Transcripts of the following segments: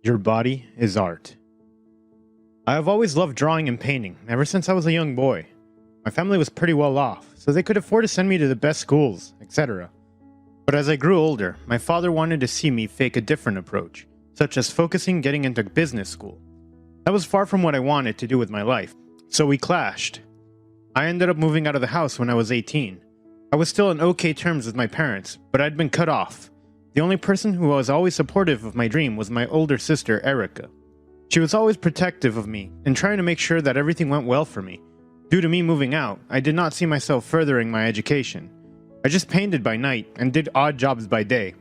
Your body is art. I have always loved drawing and painting, ever since I was a young boy. My family was pretty well off, so they could afford to send me to the best schools, etc. But as I grew older, my father wanted to see me take a different approach, such as focusing getting into business school. That was far from what I wanted to do with my life, so we clashed. I ended up moving out of the house when I was 18. I was still on okay terms with my parents, but I'd been cut off. The only person who was always supportive of my dream was my older sister, Erica. She was always protective of me and trying to make sure that everything went well for me. Due to me moving out, I did not see myself furthering my education. I just painted by night and did odd jobs by day.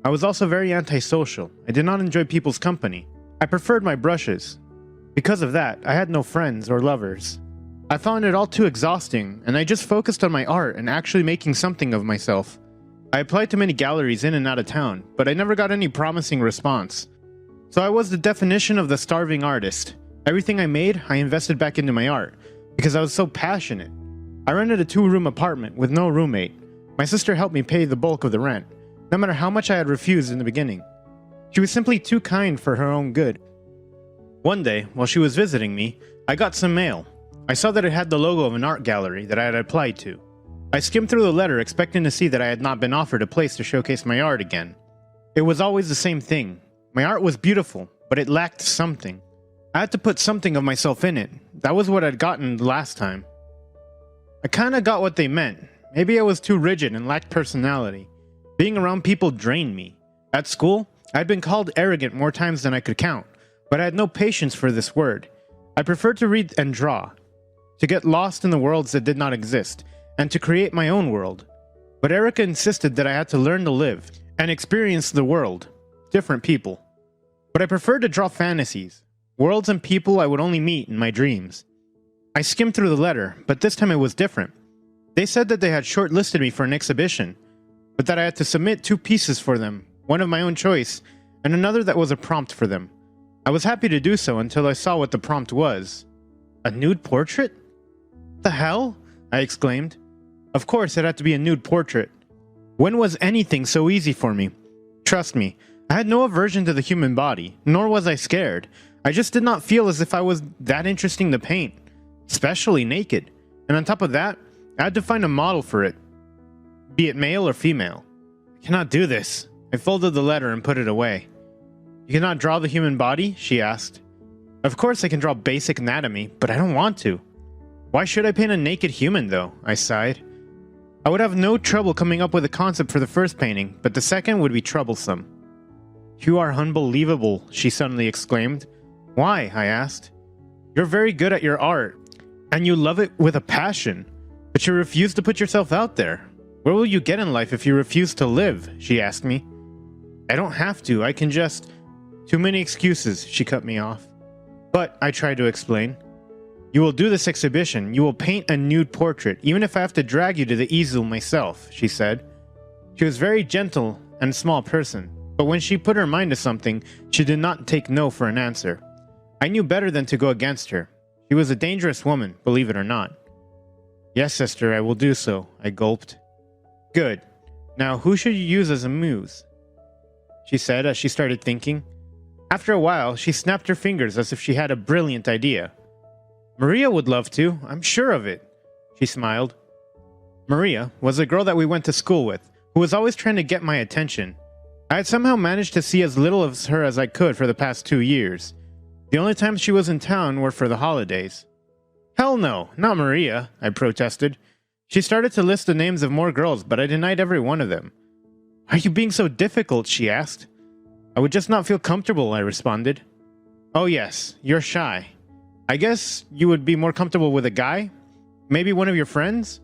I was also very antisocial. I did not enjoy people's company. I preferred my brushes. Because of that, I had no friends or lovers. I found it all too exhausting, and I just focused on my art and actually making something of myself. I applied to many galleries in and out of town, but I never got any promising response. So I was the definition of the starving artist. Everything I made, I invested back into my art, because I was so passionate. I rented a 2-room apartment with no roommate. My sister helped me pay the bulk of the rent, no matter how much I had refused in the beginning. She was simply too kind for her own good. One day, while she was visiting me, I got some mail. I saw that it had the logo of an art gallery that I had applied to. I skimmed through the letter expecting to see that I had not been offered a place to showcase my art again. It was always the same thing. My art was beautiful, but it lacked something. I had to put something of myself in it. That was what I'd gotten last time. I kinda got what they meant. Maybe I was too rigid and lacked personality. Being around people drained me. At school, I'd been called arrogant more times than I could count, but I had no patience for this word. I preferred to read and draw, to get lost in the worlds that did not exist, and to create my own world. But Erica insisted that I had to learn to live and experience the world, different people. But I preferred to draw fantasies, worlds and people I would only meet in my dreams. I skimmed through the letter, but this time it was different. They said that they had shortlisted me for an exhibition, but that I had to submit 2 pieces for them, one of my own choice, and another that was a prompt for them. I was happy to do so until I saw what the prompt was. A nude portrait? The hell? I exclaimed. Of course it had to be a nude portrait. When was anything so easy for me? Trust me, I had no aversion to the human body, nor was I scared. I just did not feel as if I was that interesting to paint, especially naked. And on top of that, I had to find a model for it, be it male or female. I cannot do this. I folded the letter and put it away. You cannot draw the human body? She asked. Of course I can draw basic anatomy, but I don't want to. Why should I paint a naked human though? I sighed. I would have no trouble coming up with a concept for the first painting, but the second would be troublesome. You are unbelievable, she suddenly exclaimed. Why? I asked. You're very good at your art, and you love it with a passion, but you refuse to put yourself out there. Where will you get in life if you refuse to live? She asked me. I don't have to, I can just... Too many excuses, she cut me off. But, I tried to explain. You will do this exhibition, you will paint a nude portrait, even if I have to drag you to the easel myself, she said. She was very gentle and small person, but when she put her mind to something, she did not take no for an answer. I knew better than to go against her. She was a dangerous woman, believe it or not. Yes, sister, I will do so, I gulped. Good. Now, who should you use as a muse? She said as she started thinking. After a while, she snapped her fingers as if she had a brilliant idea. Maria would love to, I'm sure of it. She smiled. Maria was a girl that we went to school with, who was always trying to get my attention. I had somehow managed to see as little of her as I could for the past 2 years. The only times she was in town were for the holidays. Hell no, not Maria, I protested. She started to list the names of more girls, but I denied every one of them. Why are you being so difficult? She asked. I would just not feel comfortable, I responded. Oh yes, you're shy. I guess you would be more comfortable with a guy? Maybe one of your friends?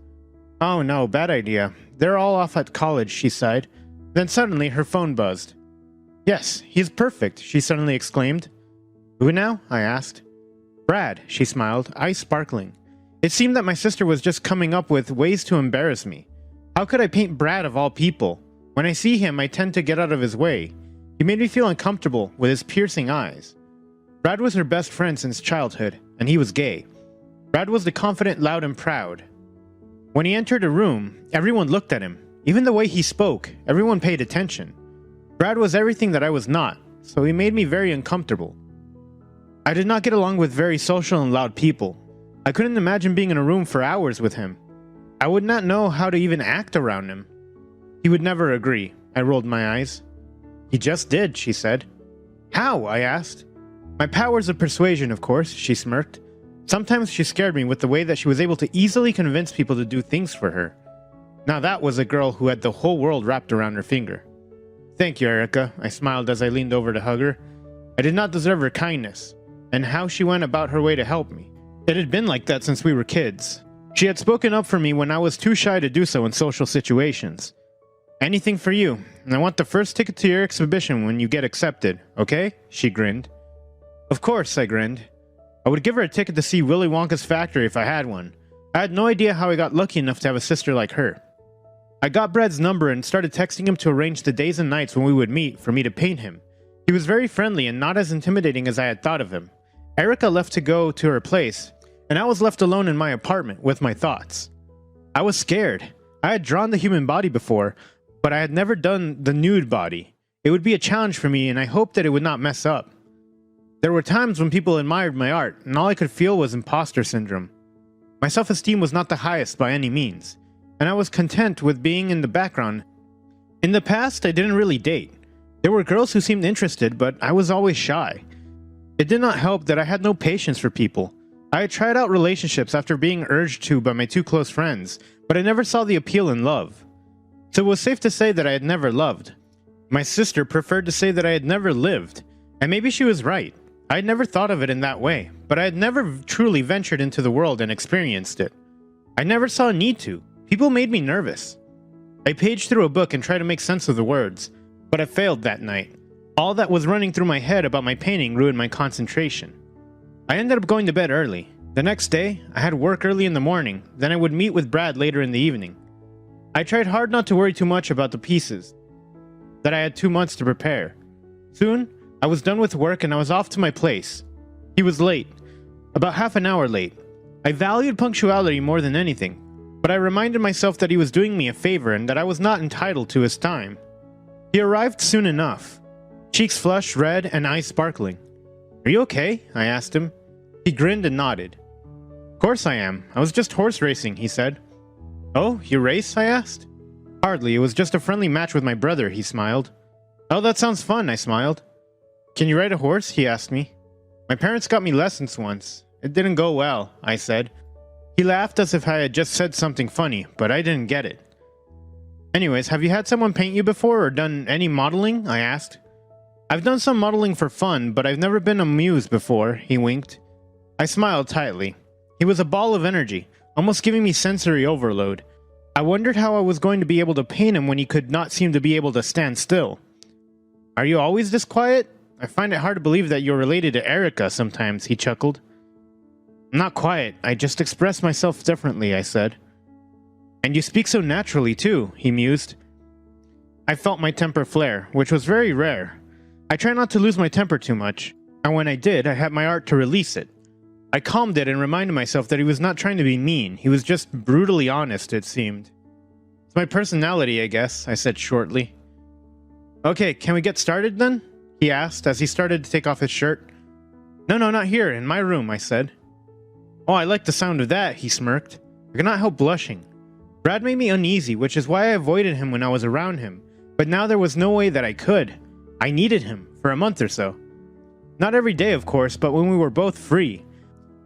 Oh no, bad idea. They're all off at college, she sighed. Then suddenly her phone buzzed. Yes, he's perfect, she suddenly exclaimed. Who now? I asked. Brad, she smiled, eyes sparkling. It seemed that my sister was just coming up with ways to embarrass me. How could I paint Brad of all people? When I see him, I tend to get out of his way. He made me feel uncomfortable with his piercing eyes. Brad was her best friend since childhood, and he was gay. Brad was the confident, loud, and proud. When he entered a room, everyone looked at him. Even the way he spoke, everyone paid attention. Brad was everything that I was not, so he made me very uncomfortable. I did not get along with very social and loud people. I couldn't imagine being in a room for hours with him. I would not know how to even act around him. He would never agree. I rolled my eyes. He just did, she said. How? I asked. My powers of persuasion, of course, she smirked. Sometimes she scared me with the way that she was able to easily convince people to do things for her. Now that was a girl who had the whole world wrapped around her finger. Thank you, Erica, I smiled as I leaned over to hug her. I did not deserve her kindness, and how she went about her way to help me. It had been like that since we were kids. She had spoken up for me when I was too shy to do so in social situations. Anything for you, and I want the first ticket to your exhibition when you get accepted, okay? She grinned. Of course, I grinned. I would give her a ticket to see Willy Wonka's factory if I had one. I had no idea how I got lucky enough to have a sister like her. I got Brad's number and started texting him to arrange the days and nights when we would meet for me to paint him. He was very friendly and not as intimidating as I had thought of him. Erica left to go to her place, and I was left alone in my apartment with my thoughts. I was scared. I had drawn the human body before, but I had never done the nude body. It would be a challenge for me, and I hoped that it would not mess up. There were times when people admired my art, and all I could feel was imposter syndrome. My self-esteem was not the highest by any means, and I was content with being in the background. In the past, I didn't really date. There were girls who seemed interested, but I was always shy. It did not help that I had no patience for people. I had tried out relationships after being urged to by my two close friends, but I never saw the appeal in love. So it was safe to say that I had never loved. My sister preferred to say that I had never lived, and maybe she was right. I had never thought of it in that way, but I had never truly ventured into the world and experienced it. I never saw a need to. People made me nervous. I paged through a book and tried to make sense of the words, but I failed that night. All that was running through my head about my painting ruined my concentration. I ended up going to bed early. The next day, I had work early in the morning, then I would meet with Brad later in the evening. I tried hard not to worry too much about the pieces, that I had 2 months to prepare. Soon, I was done with work and I was off to my place. He was late, about half an hour late. I valued punctuality more than anything, but I reminded myself that he was doing me a favor and that I was not entitled to his time. He arrived soon enough, cheeks flushed, red, and eyes sparkling. Are you okay? I asked him. He grinned and nodded. Of course I am. I was just horse racing, he said. Oh, you race? I asked. Hardly, it was just a friendly match with my brother, he smiled. Oh, that sounds fun, I smiled. Can you ride a horse? He asked me. My parents got me lessons once. It didn't go well, I said. He laughed as if I had just said something funny, but I didn't get it. Anyways, have you had someone paint you before or done any modeling? I asked. I've done some modeling for fun, but I've never been a muse before, he winked. I smiled tightly. He was a ball of energy, almost giving me sensory overload. I wondered how I was going to be able to paint him when he could not seem to be able to stand still. Are you always this quiet? I find it hard to believe that you're related to Erica sometimes, he chuckled. I'm not quiet, I just express myself differently, I said. And you speak so naturally too, he mused. I felt my temper flare, which was very rare. I try not to lose my temper too much, and when I did, I had my art to release it. I calmed it and reminded myself that he was not trying to be mean, he was just brutally honest, it seemed. It's my personality, I guess, I said shortly. Okay, can we get started then? He asked as he started to take off his shirt. No, not here, in my room, I said. Oh, I like the sound of that, he smirked. I could not help blushing. Brad made me uneasy, which is why I avoided him when I was around him, but now there was no way that I could. I needed him, for a month or so. Not every day, of course, but when we were both free.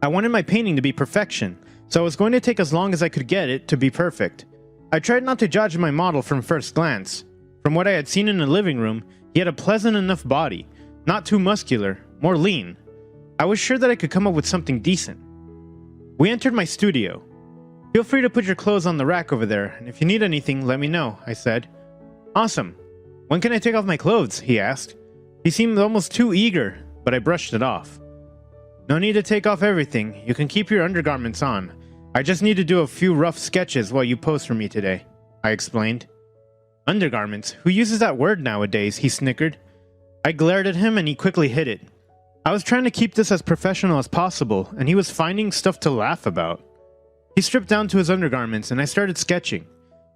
I wanted my painting to be perfection, so I was going to take as long as I could get it to be perfect. I tried not to judge my model from first glance. From what I had seen in the living room, he had a pleasant enough body, not too muscular, more lean. I was sure that I could come up with something decent. We entered my studio. Feel free to put your clothes on the rack over there, and if you need anything, let me know, I said. Awesome. When can I take off my clothes? He asked. He seemed almost too eager, but I brushed it off. No need to take off everything. You can keep your undergarments on. I just need to do a few rough sketches while you pose for me today, I explained. Undergarments? Who uses that word nowadays? He snickered. I glared at him and he quickly hid it. I was trying to keep this as professional as possible, and he was finding stuff to laugh about. He stripped down to his undergarments and I started sketching.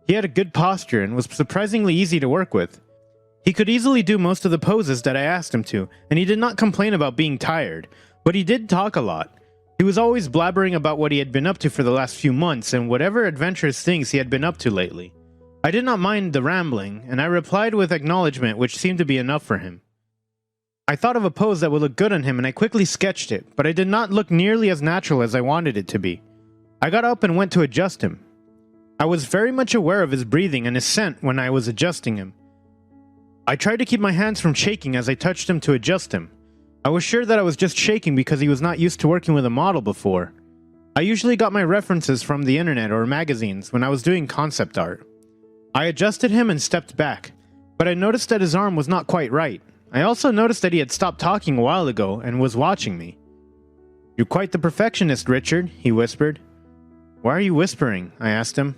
He had a good posture and was surprisingly easy to work with. He could easily do most of the poses that I asked him to, and he did not complain about being tired, but he did talk a lot. He was always blabbering about what he had been up to for the last few months and whatever adventurous things he had been up to lately. I did not mind the rambling, and I replied with acknowledgement, which seemed to be enough for him. I thought of a pose that would look good on him and I quickly sketched it, but it did not look nearly as natural as I wanted it to be. I got up and went to adjust him. I was very much aware of his breathing and his scent when I was adjusting him. I tried to keep my hands from shaking as I touched him to adjust him. I was sure that I was just shaking because he was not used to working with a model before. I usually got my references from the internet or magazines when I was doing concept art. I adjusted him and stepped back, but I noticed that his arm was not quite right. I also noticed that he had stopped talking a while ago and was watching me. "You're quite the perfectionist, Richard," he whispered. "Why are you whispering?" I asked him.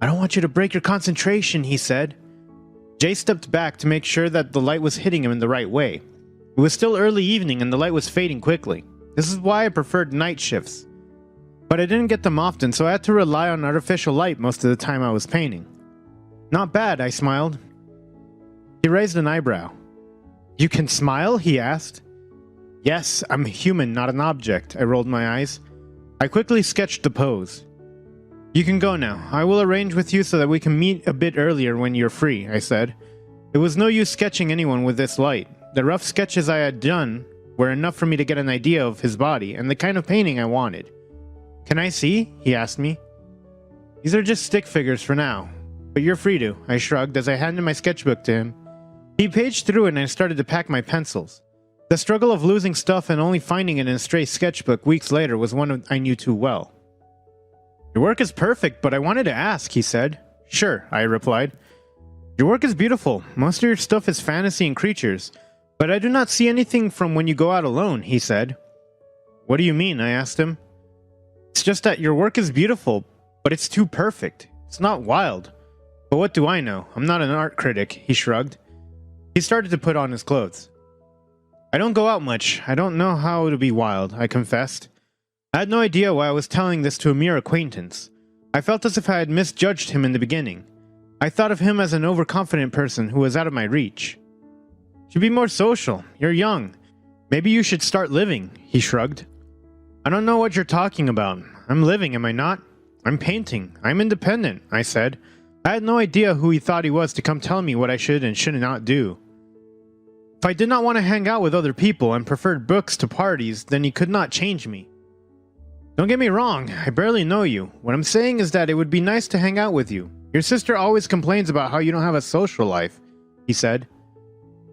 "I don't want you to break your concentration," he said. Jay stepped back to make sure that the light was hitting him in the right way. It was still early evening and the light was fading quickly. This is why I preferred night shifts. But I didn't get them often, so I had to rely on artificial light most of the time I was painting. "Not bad," I smiled. He raised an eyebrow. "You can smile?" he asked. "Yes, I'm a human, not an object," I rolled my eyes. I quickly sketched the pose. "You can go now. I will arrange with you so that we can meet a bit earlier when you're free," I said. It was no use sketching anyone with this light. The rough sketches I had done were enough for me to get an idea of his body and the kind of painting I wanted. "Can I see?" he asked me. "These are just stick figures for now, but you're free to," I shrugged as I handed my sketchbook to him. He paged through it and I started to pack my pencils. The struggle of losing stuff and only finding it in a stray sketchbook weeks later was one I knew too well. "Your work is perfect, but I wanted to ask," he said. "Sure," I replied. "Your work is beautiful. Most of your stuff is fantasy and creatures, but I do not see anything from when you go out alone," he said. "What do you mean?" I asked him. "It's just that your work is beautiful, but it's too perfect. It's not wild." "But what do I know? I'm not an art critic," he shrugged. He started to put on his clothes. "I don't go out much. I don't know how to be wild," I confessed. I had no idea why I was telling this to a mere acquaintance. I felt as if I had misjudged him in the beginning. I thought of him as an overconfident person who was out of my reach. "Should be more social. You're young. Maybe you should start living," he shrugged. "I don't know what you're talking about. I'm living, am I not? I'm painting. I'm independent," I said. I had no idea who he thought he was to come tell me what I should and should not do. If I did not want to hang out with other people and preferred books to parties, then he could not change me. "Don't get me wrong, I barely know you. What I'm saying is that it would be nice to hang out with you. Your sister always complains about how you don't have a social life," he said.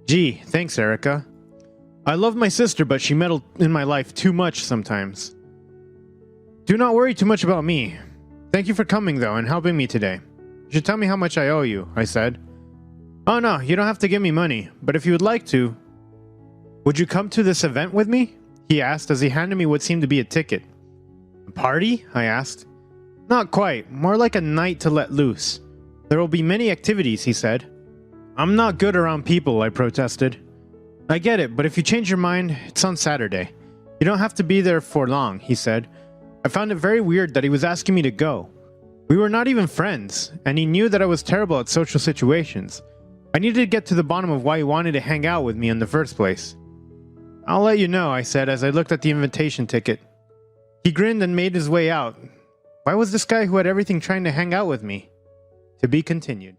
"Gee, thanks, Erica. I love my sister, but she meddled in my life too much sometimes. Do not worry too much about me. Thank you for coming, though, and helping me today. You should tell me how much I owe you," I said. "Oh no, you don't have to give me money, but if you would like to..." "Would you come to this event with me?" he asked as he handed me what seemed to be a ticket. "A party?" I asked. "Not quite, more like a night to let loose. There will be many activities," he said. "I'm not good around people," I protested. "I get it, but if you change your mind, it's on Saturday. You don't have to be there for long," he said. I found it very weird that he was asking me to go. We were not even friends, and he knew that I was terrible at social situations. I needed to get to the bottom of why he wanted to hang out with me in the first place. "I'll let you know," I said as I looked at the invitation ticket. He grinned and made his way out. Why was this guy who had everything trying to hang out with me? To be continued.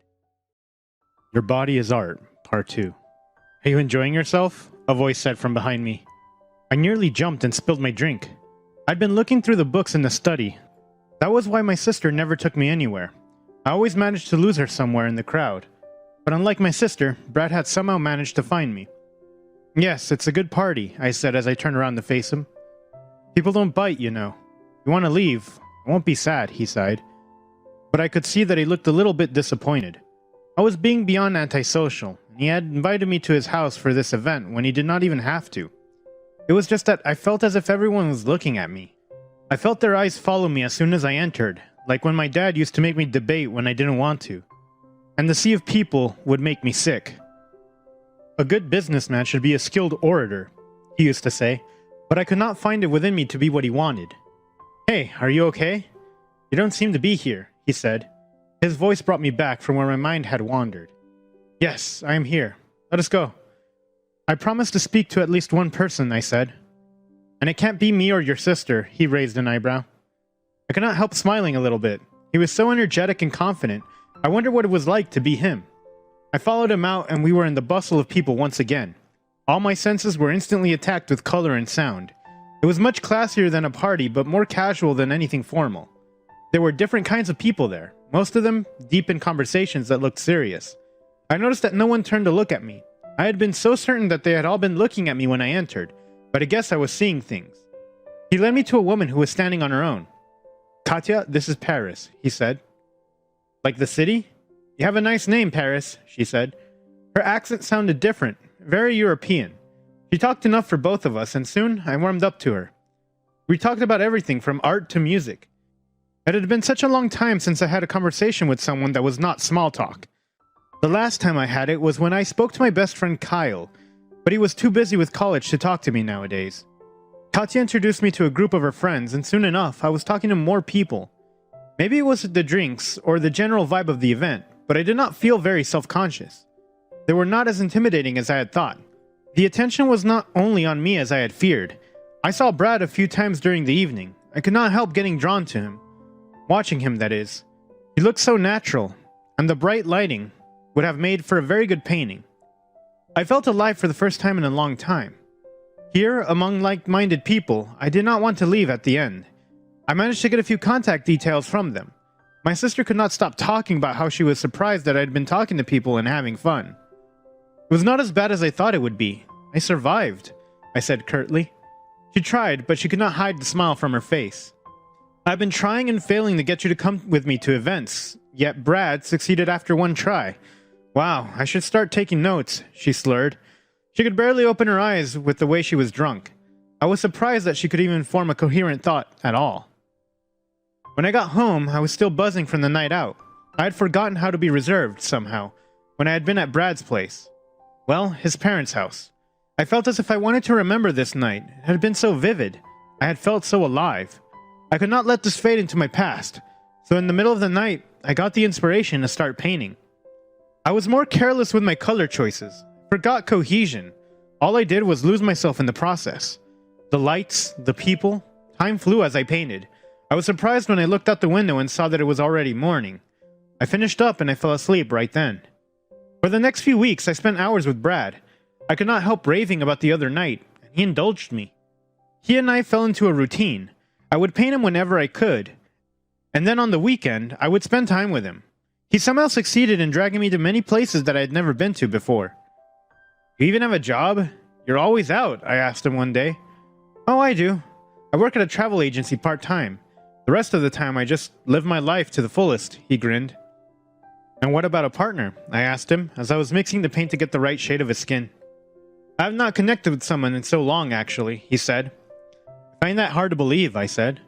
Your Body is Art, Part 2. "Are you enjoying yourself?" a voice said from behind me. I nearly jumped and spilled my drink. I'd been looking through the books in the study. That was why my sister never took me anywhere. I always managed to lose her somewhere in the crowd. But unlike my sister, Brad had somehow managed to find me. "Yes, it's a good party," I said as I turned around to face him. "People don't bite, you know. You want to leave? I won't be sad," he sighed. But I could see that he looked a little bit disappointed. I was being beyond antisocial, and he had invited me to his house for this event when he did not even have to. It was just that I felt as if everyone was looking at me. I felt their eyes follow me as soon as I entered, like when my dad used to make me debate when I didn't want to. And the sea of people would make me sick. "A good businessman should be a skilled orator," he used to say, but I could not find it within me to be what he wanted. "Hey, are you okay? You don't seem to be here," he said. His voice brought me back from where my mind had wandered. Yes, I am here. Let us go. I promised to speak to at least one person, I said. And it can't be me or your sister, he raised an eyebrow. I could not help smiling a little bit. He was so energetic and confident, I wondered what it was like to be him. I followed him out and we were in the bustle of people once again. All my senses were instantly attacked with color and sound. It was much classier than a party, but more casual than anything formal. There were different kinds of people there, most of them deep in conversations that looked serious. I noticed that no one turned to look at me. I had been so certain that they had all been looking at me when I entered, but I guess I was seeing things. He led me to a woman who was standing on her own. Katya, this is Paris, he said. Like the city? You have a nice name, Paris, she said. Her accent sounded different, very European. She talked enough for both of us, and soon I warmed up to her. We talked about everything from art to music. It had been such a long time since I had a conversation with someone that was not small talk. The last time I had it was when I spoke to my best friend Kyle, but he was too busy with college to talk to me nowadays. Katya introduced me to a group of her friends, and soon enough I was talking to more people. Maybe it was the drinks or the general vibe of the event, but I did not feel very self-conscious. They were not as intimidating as I had thought. The attention was not only on me as I had feared. I saw Brad a few times during the evening. I could not help getting drawn to him. Watching him, that is. He looked so natural, and the bright lighting would have made for a very good painting. I felt alive for the first time in a long time. Here, among like-minded people, I did not want to leave at the end. I managed to get a few contact details from them. My sister could not stop talking about how she was surprised that I had been talking to people and having fun. It was not as bad as I thought it would be. I survived, I said curtly. She tried, but she could not hide the smile from her face. I've been trying and failing to get you to come with me to events, yet Brad succeeded after one try. Wow, I should start taking notes, she slurred. She could barely open her eyes with the way she was drunk. I was surprised that she could even form a coherent thought at all. When I got home, I was still buzzing from the night out. I had forgotten how to be reserved, somehow, when I had been at Brad's place. Well, his parents' house. I felt as if I wanted to remember this night. It had been so vivid. I had felt so alive. I could not let this fade into my past, so in the middle of the night, I got the inspiration to start painting. I was more careless with my color choices. Forgot cohesion. All I did was lose myself in the process. The lights, the people, time flew as I painted. I was surprised when I looked out the window and saw that it was already morning. I finished up and I fell asleep right then. For the next few weeks, I spent hours with Brad. I could not help raving about the other night, and he indulged me. He and I fell into a routine. I would paint him whenever I could, and then on the weekend, I would spend time with him. He somehow succeeded in dragging me to many places that I had never been to before. You even have a job? You're always out, I asked him one day. Oh, I do. I work at a travel agency part-time. The rest of the time, I just live my life to the fullest, he grinned. And what about a partner? I asked him, as I was mixing the paint to get the right shade of his skin. I have not connected with someone in so long, actually, he said. I find that hard to believe, I said.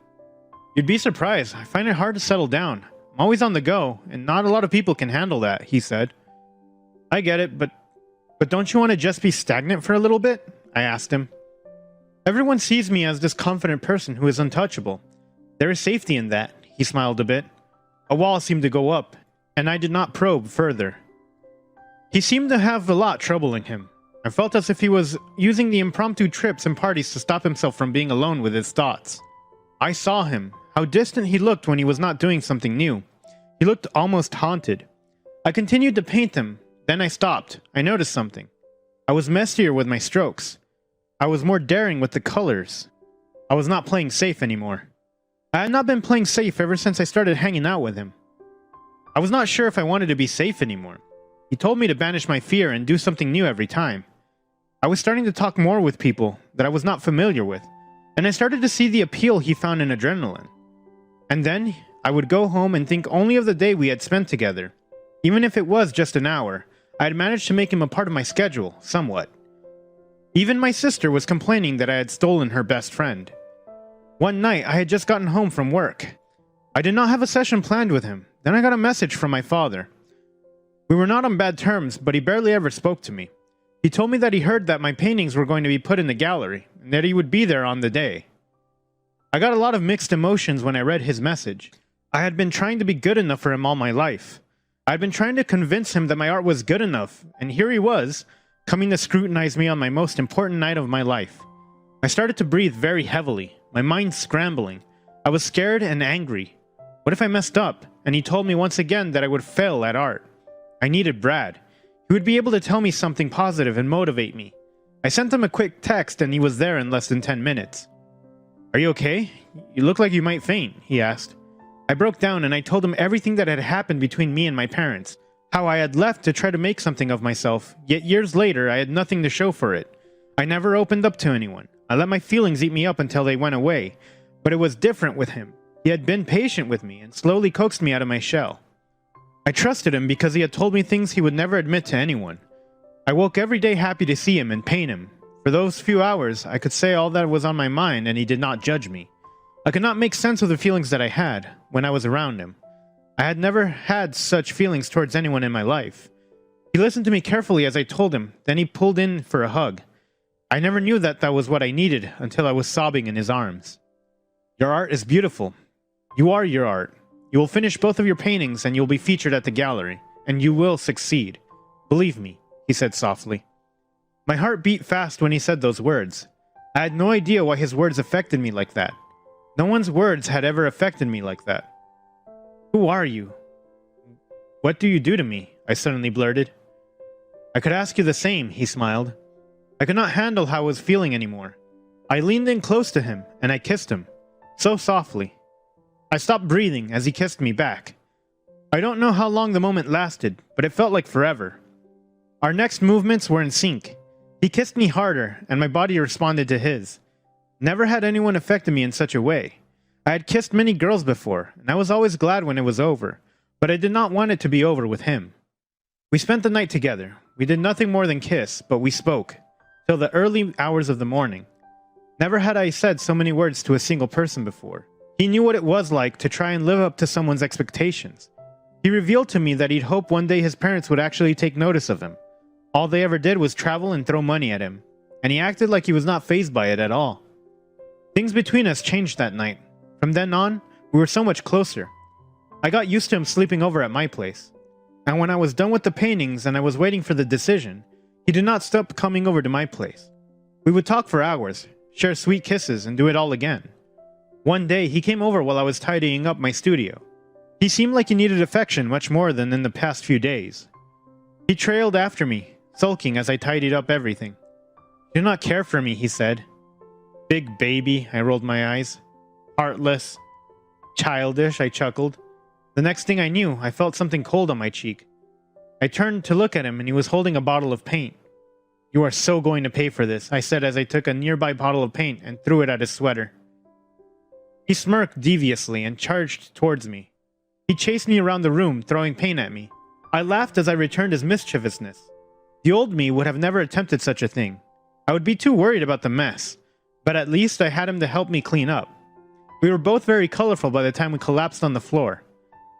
You'd be surprised. I find it hard to settle down. I'm always on the go, and not a lot of people can handle that, he said. I get it, but don't you want to just be stagnant for a little bit? I asked him. Everyone sees me as this confident person who is untouchable. There is safety in that, he smiled a bit. A wall seemed to go up, and I did not probe further. He seemed to have a lot troubling him. I felt as if he was using the impromptu trips and parties to stop himself from being alone with his thoughts. I saw him, how distant he looked when he was not doing something new. He looked almost haunted. I continued to paint him, then I stopped. I noticed something. I was messier with my strokes. I was more daring with the colors. I was not playing safe anymore. I had not been playing safe ever since I started hanging out with him. I was not sure if I wanted to be safe anymore. He told me to banish my fear and do something new every time. I was starting to talk more with people that I was not familiar with, and I started to see the appeal he found in adrenaline. And then, I would go home and think only of the day we had spent together. Even if it was just an hour, I had managed to make him a part of my schedule, somewhat. Even my sister was complaining that I had stolen her best friend. One night, I had just gotten home from work. I did not have a session planned with him. Then I got a message from my father. We were not on bad terms, but he barely ever spoke to me. He told me that he heard that my paintings were going to be put in the gallery, and that he would be there on the day. I got a lot of mixed emotions when I read his message. I had been trying to be good enough for him all my life. I'd been trying to convince him that my art was good enough, and here he was, coming to scrutinize me on my most important night of my life. I started to breathe very heavily, my mind scrambling. I was scared and angry. What if I messed up, and he told me once again that I would fail at art? I needed Brad. He would be able to tell me something positive and motivate me. I sent him a quick text and he was there in less than 10 minutes. "Are you okay? You look like you might faint," he asked. I broke down and I told him everything that had happened between me and my parents. How I had left to try to make something of myself, yet years later I had nothing to show for it. I never opened up to anyone. I let my feelings eat me up until they went away. But it was different with him. He had been patient with me and slowly coaxed me out of my shell. I trusted him because he had told me things he would never admit to anyone. I woke every day happy to see him and paint him. For those few hours, I could say all that was on my mind and he did not judge me. I could not make sense of the feelings that I had when I was around him. I had never had such feelings towards anyone in my life. He listened to me carefully as I told him, then he pulled in for a hug. I never knew that that was what I needed until I was sobbing in his arms. "Your art is beautiful. You are your art. You will finish both of your paintings and you will be featured at the gallery, and you will succeed. Believe me," he said softly. My heart beat fast when he said those words. I had no idea why his words affected me like that. No one's words had ever affected me like that. "Who are you? What do you do to me?" I suddenly blurted. "I could ask you the same," he smiled. I could not handle how I was feeling anymore. I leaned in close to him and I kissed him, so softly. I stopped breathing as he kissed me back. I don't know how long the moment lasted, but it felt like forever. Our next movements were in sync. He kissed me harder, and my body responded to his. Never had anyone affected me in such a way. I had kissed many girls before, and I was always glad when it was over, but I did not want it to be over with him. We spent the night together. We did nothing more than kiss, but we spoke, till the early hours of the morning. Never had I said so many words to a single person before. He knew what it was like to try and live up to someone's expectations. He revealed to me that he'd hope one day his parents would actually take notice of him. All they ever did was travel and throw money at him, and he acted like he was not fazed by it at all. Things between us changed that night. From then on, we were so much closer. I got used to him sleeping over at my place. And when I was done with the paintings and I was waiting for the decision, he did not stop coming over to my place. We would talk for hours, share sweet kisses, and do it all again. One day, he came over while I was tidying up my studio. He seemed like he needed affection much more than in the past few days. He trailed after me, sulking as I tidied up everything. "You do not care for me," he said. "Big baby," I rolled my eyes. "Heartless." "Childish," I chuckled. The next thing I knew, I felt something cold on my cheek. I turned to look at him and he was holding a bottle of paint. "You are so going to pay for this," I said as I took a nearby bottle of paint and threw it at his sweater. He smirked deviously and charged towards me. He chased me around the room, throwing paint at me. I laughed as I returned his mischievousness. The old me would have never attempted such a thing. I would be too worried about the mess, but at least I had him to help me clean up. We were both very colorful by the time we collapsed on the floor.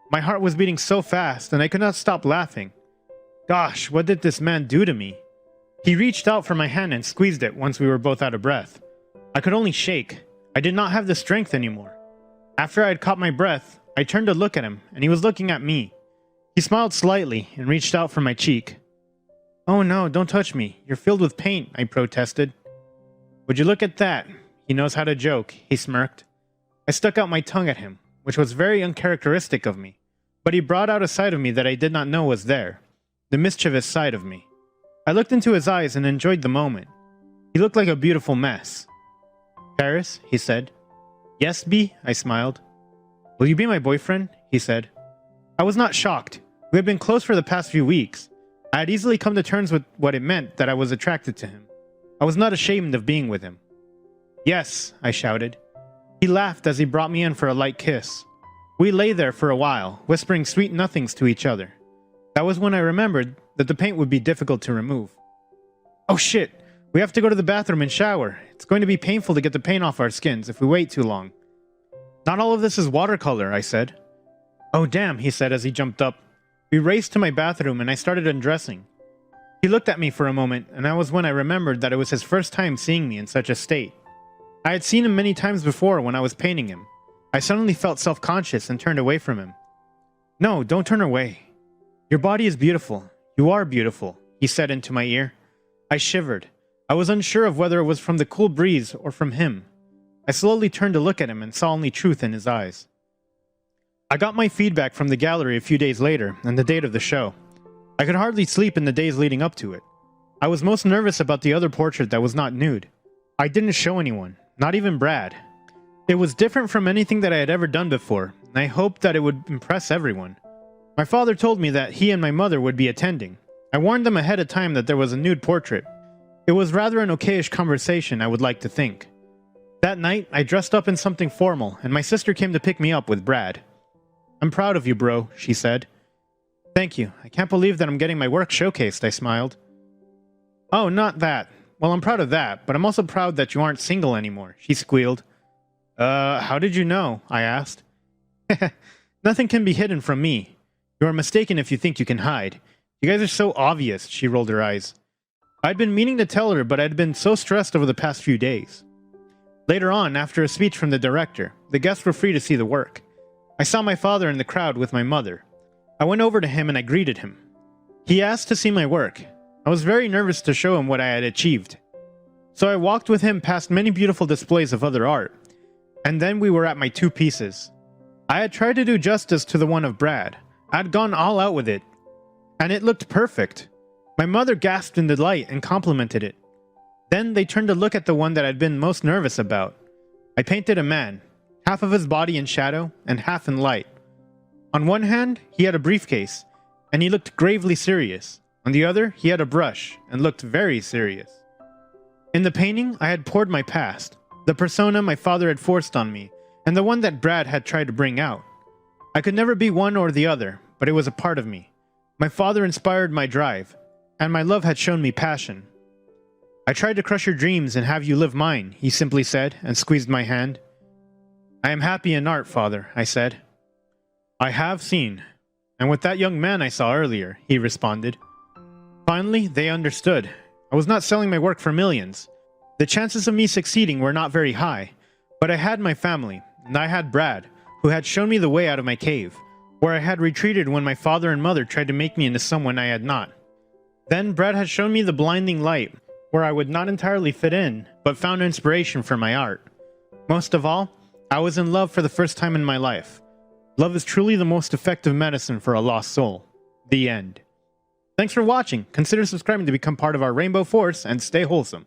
My heart was beating so fast and I could not stop laughing. Gosh, what did this man do to me? He reached out for my hand and squeezed it once we were both out of breath. I could only shake. I did not have the strength anymore. After I had caught my breath, I turned to look at him, and he was looking at me. He smiled slightly and reached out for my cheek. "Oh no, don't touch me. You're filled with paint," I protested. "Would you look at that? He knows how to joke," he smirked. I stuck out my tongue at him, which was very uncharacteristic of me, but he brought out a side of me that I did not know was there, the mischievous side of me. I looked into his eyes and enjoyed the moment. He looked like a beautiful mess. "Paris?" he said. "Yes, B," I smiled. "Will you be my boyfriend?" he said. I was not shocked. We had been close for the past few weeks. I had easily come to terms with what it meant that I was attracted to him. I was not ashamed of being with him. "Yes," I shouted. He laughed as he brought me in for a light kiss. We lay there for a while, whispering sweet nothings to each other. That was when I remembered that the paint would be difficult to remove. "Oh shit! We have to go to the bathroom and shower. It's going to be painful to get the paint off our skins if we wait too long." "Not all of this is watercolor," I said. "Oh damn," he said as he jumped up. We raced to my bathroom and I started undressing. He looked at me for a moment, and that was when I remembered that it was his first time seeing me in such a state. I had seen him many times before when I was painting him. I suddenly felt self-conscious and turned away from him. "No, don't turn away." Your body is beautiful. You are beautiful, he said into my ear. I shivered. I was unsure of whether it was from the cool breeze or from him. I slowly turned to look at him and saw only truth in his eyes. I got my feedback from the gallery a few days later, and the date of the show. I could hardly sleep in the days leading up to it. I was most nervous about the other portrait that was not nude. I didn't show anyone, not even Brad. It was different from anything that I had ever done before, and I hoped that it would impress everyone. My father told me that he and my mother would be attending. I warned them ahead of time that there was a nude portrait. It was rather an okayish conversation, I would like to think. That night, I dressed up in something formal, and my sister came to pick me up with Brad. I'm proud of you, bro, she said. Thank you. I can't believe that I'm getting my work showcased, I smiled. Oh, not that. Well, I'm proud of that, but I'm also proud that you aren't single anymore, she squealed. How did you know? I asked. Nothing can be hidden from me. You are mistaken if you think you can hide. You guys are so obvious, she rolled her eyes. I'd been meaning to tell her, but I'd been so stressed over the past few days. Later on, after a speech from the director, the guests were free to see the work. I saw my father in the crowd with my mother. I went over to him and I greeted him. He asked to see my work. I was very nervous to show him what I had achieved. So I walked with him past many beautiful displays of other art. And then we were at my two pieces. I had tried to do justice to the one of Brad. I had gone all out with it. And it looked perfect. My mother gasped in delight and complimented it. Then they turned to look at the one that I'd been most nervous about. I painted a man, half of his body in shadow and half in light. On one hand, he had a briefcase, and he looked gravely serious. On the other, he had a brush, and looked very serious. In the painting, I had poured my past, the persona my father had forced on me, and the one that Brad had tried to bring out. I could never be one or the other, but it was a part of me. My father inspired my drive, and my love had shown me passion. I tried to crush your dreams and have you live mine, he simply said, and squeezed my hand. I am happy in art, father, I said. I have seen, and with that young man I saw earlier, he responded. Finally, they understood. I was not selling my work for millions. The chances of me succeeding were not very high, but I had my family, and I had Brad, who had shown me the way out of my cave, where I had retreated when my father and mother tried to make me into someone I had not. Then Brad had shown me the blinding light, where I would not entirely fit in, but found inspiration for my art. Most of all, I was in love for the first time in my life. Love is truly the most effective medicine for a lost soul. The end. Thanks for watching. Consider subscribing to become part of our Rainbow Force and stay wholesome.